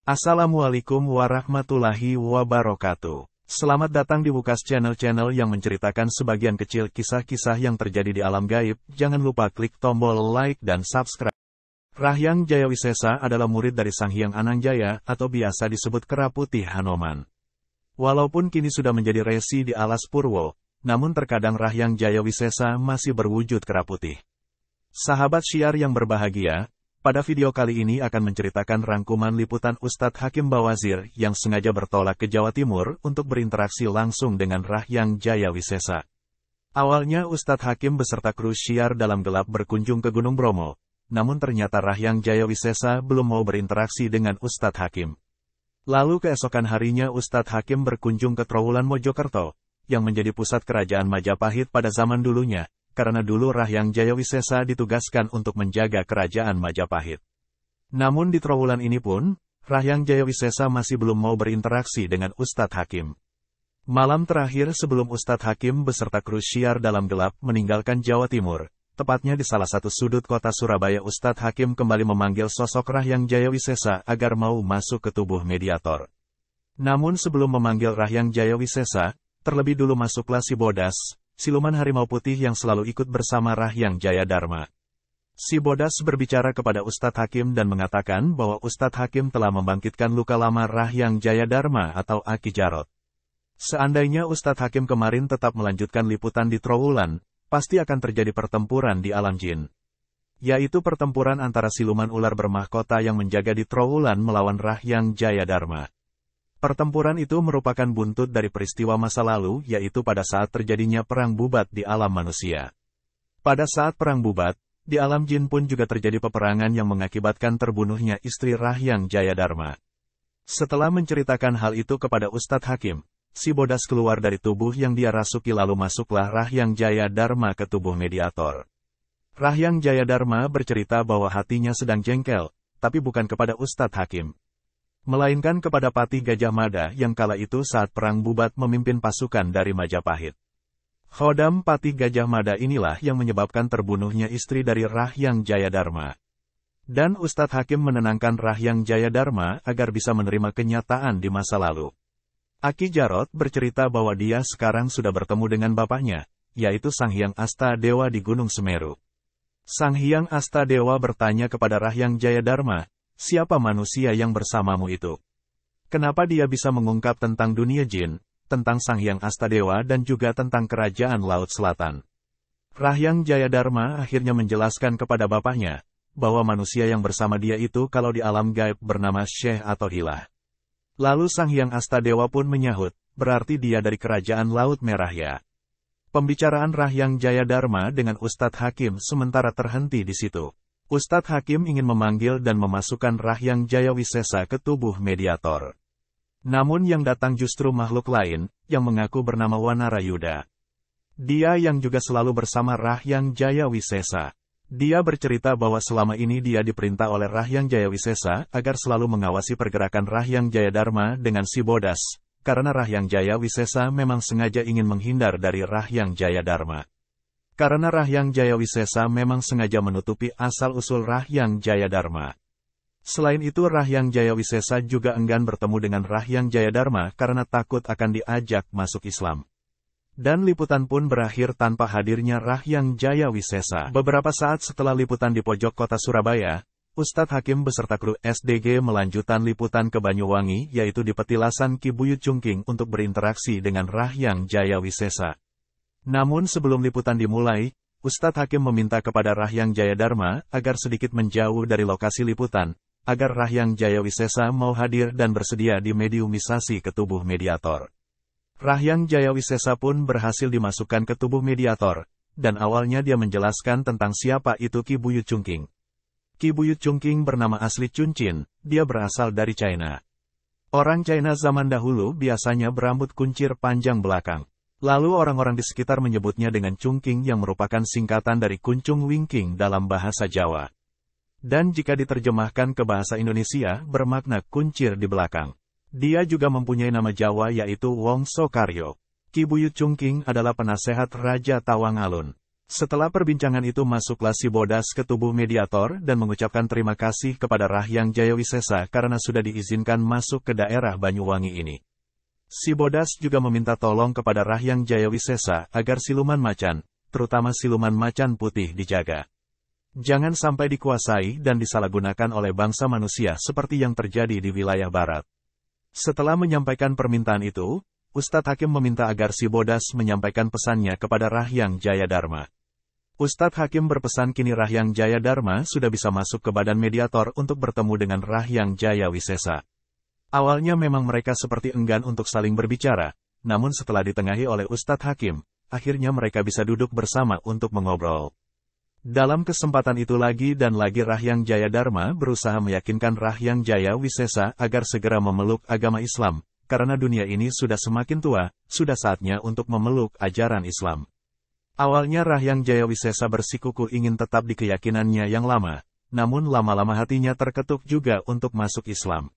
Assalamualaikum warahmatullahi wabarakatuh. Selamat datang di Wukas channel yang menceritakan sebagian kecil kisah-kisah yang terjadi di alam gaib. Jangan lupa klik tombol like dan subscribe. Rahyang Jayawisesa adalah murid dari Sang Hyang Anangjaya atau biasa disebut Kera Putih Hanoman. Walaupun kini sudah menjadi resi di alas Purwo, namun terkadang Rahyang Jayawisesa masih berwujud kera putih. Sahabat syiar yang berbahagia, pada video kali ini akan menceritakan rangkuman liputan Ustadz Hakim Bawazir yang sengaja bertolak ke Jawa Timur untuk berinteraksi langsung dengan Rahyang Jayawisesa. Awalnya Ustadz Hakim beserta kru syiar dalam gelap berkunjung ke Gunung Bromo, namun ternyata Rahyang Jayawisesa belum mau berinteraksi dengan Ustadz Hakim. Lalu keesokan harinya Ustadz Hakim berkunjung ke Trowulan Mojokerto, yang menjadi pusat kerajaan Majapahit pada zaman dulunya, karena dulu Rahyang Jayawisesa ditugaskan untuk menjaga kerajaan Majapahit. Namun di Trowulan ini pun, Rahyang Jayawisesa masih belum mau berinteraksi dengan Ustadz Hakim. Malam terakhir sebelum Ustadz Hakim beserta kru syiar dalam gelap meninggalkan Jawa Timur, tepatnya di salah satu sudut kota Surabaya, Ustadz Hakim kembali memanggil sosok Rahyang Jayawisesa agar mau masuk ke tubuh mediator. Namun sebelum memanggil Rahyang Jayawisesa, terlebih dulu masuklah si Bodas, siluman harimau putih yang selalu ikut bersama Rahyang Jayadharma. Si Bodas berbicara kepada Ustadz Hakim dan mengatakan bahwa Ustadz Hakim telah membangkitkan luka lama Rahyang Jayadharma atau Aki Jarot. Seandainya Ustadz Hakim kemarin tetap melanjutkan liputan di Trowulan, pasti akan terjadi pertempuran di alam jin. Yaitu pertempuran antara siluman ular bermahkota yang menjaga di Trowulan melawan Rahyang Jayadharma. Pertempuran itu merupakan buntut dari peristiwa masa lalu, yaitu pada saat terjadinya perang bubat di alam manusia. Pada saat perang bubat, di alam jin pun juga terjadi peperangan yang mengakibatkan terbunuhnya istri Rahyang Jayadharma. Setelah menceritakan hal itu kepada Ustadz Hakim, si Bodas keluar dari tubuh yang dia rasuki lalu masuklah Rahyang Jayadharma ke tubuh mediator. Rahyang Jayadharma bercerita bahwa hatinya sedang jengkel, tapi bukan kepada Ustadz Hakim, melainkan kepada Patih Gajah Mada yang kala itu saat perang bubat memimpin pasukan dari Majapahit. Khodam Patih Gajah Mada inilah yang menyebabkan terbunuhnya istri dari Rahyang Jayadharma. Dan Ustadz Hakim menenangkan Rahyang Jayadharma agar bisa menerima kenyataan di masa lalu. Aki Jarot bercerita bahwa dia sekarang sudah bertemu dengan bapaknya, yaitu Sang Hyang Astadewa di Gunung Semeru. Sang Hyang Astadewa bertanya kepada Rahyang Jayadharma, siapa manusia yang bersamamu itu? Kenapa dia bisa mengungkap tentang dunia jin, tentang Sang Hyang Astadewa dan juga tentang kerajaan Laut Selatan? Rahyang Jayadharma akhirnya menjelaskan kepada bapaknya, bahwa manusia yang bersama dia itu kalau di alam gaib bernama Syekh atau Hilah. Lalu Sang Hyang Astadewa pun menyahut, berarti dia dari kerajaan Laut Merah ya. Pembicaraan Rahyang Jayadharma dengan Ustadz Hakim sementara terhenti di situ. Ustadz Hakim ingin memanggil dan memasukkan Rahyang Jayawisesa ke tubuh mediator. Namun yang datang justru makhluk lain, yang mengaku bernama Wanarayuda. Dia yang juga selalu bersama Rahyang Jayawisesa. Dia bercerita bahwa selama ini dia diperintah oleh Rahyang Jayawisesa agar selalu mengawasi pergerakan Rahyang Jayadharma dengan si Bodas, karena Rahyang Jayawisesa memang sengaja ingin menghindar dari Rahyang Jayadharma. Karena Rahyang Jayawisesa memang sengaja menutupi asal-usul Rahyang Jayadharma. Selain itu Rahyang Jayawisesa juga enggan bertemu dengan Rahyang Jayadharma karena takut akan diajak masuk Islam. Dan liputan pun berakhir tanpa hadirnya Rahyang Jayawisesa. Beberapa saat setelah liputan di pojok kota Surabaya, Ustadz Hakim beserta kru SDG melanjutkan liputan ke Banyuwangi, yaitu di petilasan Ki Buyut Cungking untuk berinteraksi dengan Rahyang Jayawisesa. Namun sebelum liputan dimulai, Ustadz Hakim meminta kepada Rahyang Jayadharma agar sedikit menjauh dari lokasi liputan, agar Rahyang Jayawisesa mau hadir dan bersedia dimediumisasi ke tubuh mediator. Rahyang Jayawisesa pun berhasil dimasukkan ke tubuh mediator, dan awalnya dia menjelaskan tentang siapa itu Ki Buyut Cungking. Ki Buyut Cungking bernama asli Chunchin, dia berasal dari China. Orang China zaman dahulu biasanya berambut kuncir panjang belakang. Lalu orang-orang di sekitar menyebutnya dengan Cungking yang merupakan singkatan dari Kuncung Wingking dalam bahasa Jawa. Dan jika diterjemahkan ke bahasa Indonesia, bermakna kuncir di belakang. Dia juga mempunyai nama Jawa yaitu Wongso Karyo. Ki Buyut Cungking adalah penasehat Raja Tawang Alun. Setelah perbincangan itu masuklah si bodas ke tubuh mediator dan mengucapkan terima kasih kepada Rahyang Jayawisesa karena sudah diizinkan masuk ke daerah Banyuwangi ini. Si bodas juga meminta tolong kepada Rahyang Jayawisesa agar siluman macan, terutama siluman macan putih dijaga. Jangan sampai dikuasai dan disalahgunakan oleh bangsa manusia seperti yang terjadi di wilayah barat. Setelah menyampaikan permintaan itu, Ustadz Hakim meminta agar si bodas menyampaikan pesannya kepada Rahyang Jayadharma. Ustadz Hakim berpesan kini Rahyang Jayadharma sudah bisa masuk ke badan mediator untuk bertemu dengan Rahyang Jayawisesa. Awalnya memang mereka seperti enggan untuk saling berbicara, namun setelah ditengahi oleh Ustadz Hakim, akhirnya mereka bisa duduk bersama untuk mengobrol. Dalam kesempatan itu lagi dan lagi Rahyang Jayadharma berusaha meyakinkan Rahyang Jayawisesa agar segera memeluk agama Islam, karena dunia ini sudah semakin tua, sudah saatnya untuk memeluk ajaran Islam. Awalnya Rahyang Jayawisesa bersikukuh ingin tetap di keyakinannya yang lama, namun lama-lama hatinya terketuk juga untuk masuk Islam.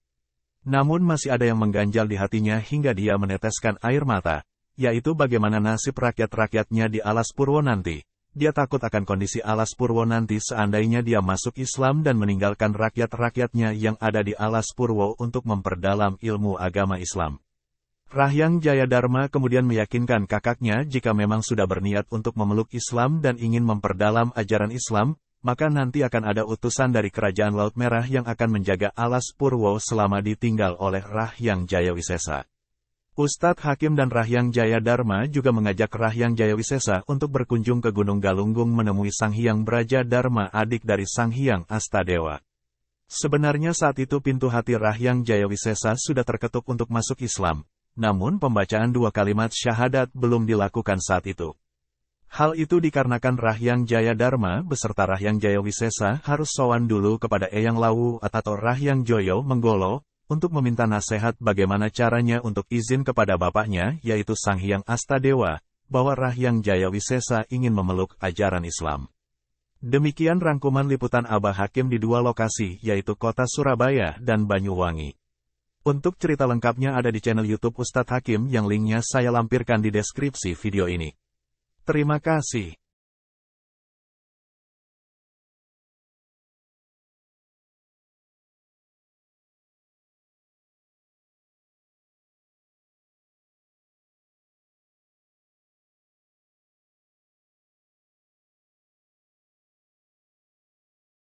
Namun masih ada yang mengganjal di hatinya hingga dia meneteskan air mata, yaitu bagaimana nasib rakyat-rakyatnya di Alas Purwo nanti. Dia takut akan kondisi Alas Purwo nanti seandainya dia masuk Islam dan meninggalkan rakyat-rakyatnya yang ada di Alas Purwo untuk memperdalam ilmu agama Islam. Rahyang Jayadharma kemudian meyakinkan kakaknya jika memang sudah berniat untuk memeluk Islam dan ingin memperdalam ajaran Islam, maka nanti akan ada utusan dari Kerajaan Laut Merah yang akan menjaga Alas Purwo selama ditinggal oleh Rahyang Jayawisesa. Ustadz Hakim dan Rahyang Jayadharma juga mengajak Rahyang Jayawisesa untuk berkunjung ke Gunung Galunggung menemui Sang Hyang Brajadharma, adik dari Sang Hyang Astadewa. Sebenarnya saat itu pintu hati Rahyang Jayawisesa sudah terketuk untuk masuk Islam. Namun pembacaan 2 kalimat syahadat belum dilakukan saat itu. Hal itu dikarenakan Rahyang Jayadharma beserta Rahyang Jayawisesa harus sowan dulu kepada Eyang Lawu atau Rahyang Joyo Menggolo, untuk meminta nasihat bagaimana caranya untuk izin kepada bapaknya yaitu Sang Hyang Astadewa, bahwa Rahyang Jayawisesa ingin memeluk ajaran Islam. Demikian rangkuman liputan Abah Hakim di 2 lokasi yaitu kota Surabaya dan Banyuwangi. Untuk cerita lengkapnya ada di channel YouTube Ustadz Hakim yang linknya saya lampirkan di deskripsi video ini. Terima kasih.